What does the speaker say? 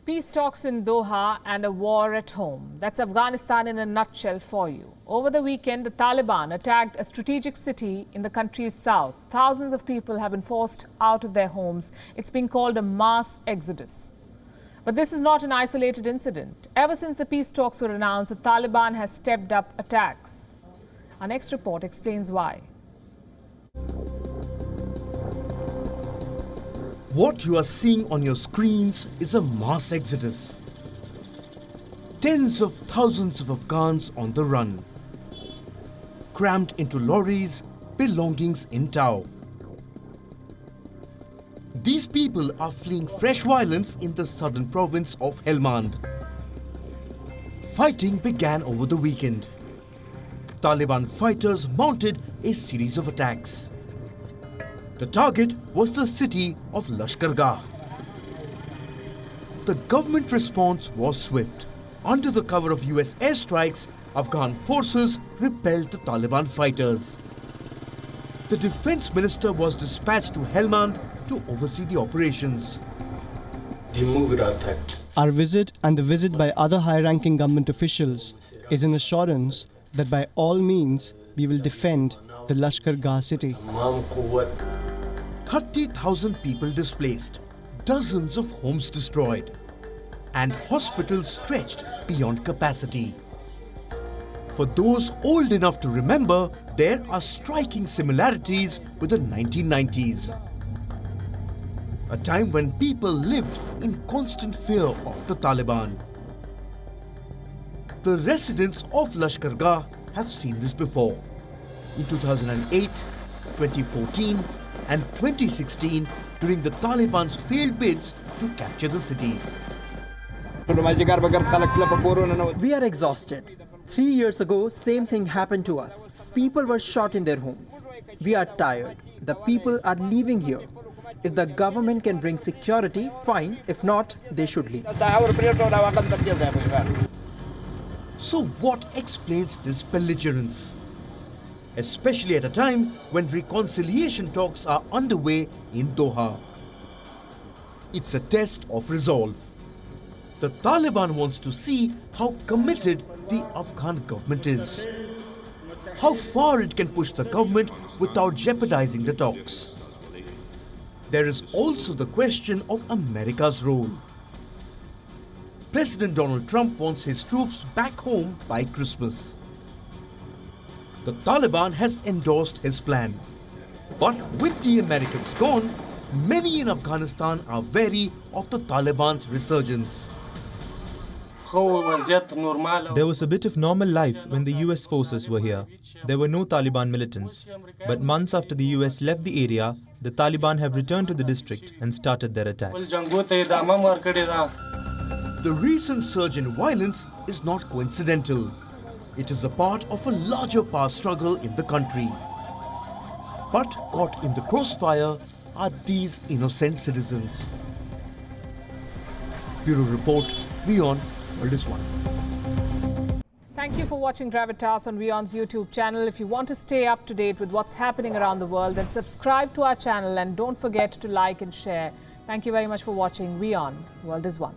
Peace talks in Doha and a war at home. That's Afghanistan in a nutshell for you. Over the weekend, the Taliban attacked a strategic city in the country's south. Thousands of people have been forced out of their homes. It's been called a mass exodus. But this is not an isolated incident. Ever since the peace talks were announced, the Taliban has stepped up attacks. Our next report explains why. What you are seeing on your screens is a mass exodus. Tens of thousands of Afghans on the run, crammed into lorries, belongings in tow. These people are fleeing fresh violence in the southern province of Helmand. Fighting began over the weekend. Taliban fighters mounted a series of attacks. The target was the city of Lashkargah. The government response was swift. Under the cover of US airstrikes, Afghan forces repelled the Taliban fighters. The defense minister was dispatched to Helmand to oversee the operations. Our visit and the visit by other high-ranking government officials is an assurance that by all means we will defend the Lashkargah city. 30,000 people displaced, dozens of homes destroyed, and hospitals stretched beyond capacity. For those old enough to remember, there are striking similarities with the 1990s. A time when people lived in constant fear of the Taliban. The residents of Lashkargah have seen this before. In 2008, 2014, and 2016 during the Taliban's failed bids to capture the city. We are exhausted. 3 years ago, same thing happened to us. People were shot in their homes. We are tired. The people are leaving here. If the government can bring security, fine. If not, they should leave. So what explains this belligerence? Especially at a time when reconciliation talks are underway in Doha. It's a test of resolve. The Taliban wants to see how committed the Afghan government is, how far it can push the government without jeopardizing the talks. There is also the question of America's role. President Donald Trump wants his troops back home by Christmas. The Taliban has endorsed his plan. But with the Americans gone, many in Afghanistan are wary of the Taliban's resurgence. There was a bit of normal life when the US forces were here. There were no Taliban militants. But months after the US left the area, the Taliban have returned to the district and started their attacks. The recent surge in violence is not coincidental. It is a part of a larger power struggle in the country. But caught in the crossfire are these innocent citizens. Bureau Report, WION World is One. Thank you for watching Gravitas on WION's YouTube channel. If you want to stay up to date with what's happening around the world, then subscribe to our channel and don't forget to like and share. Thank you very much for watching WION World is One.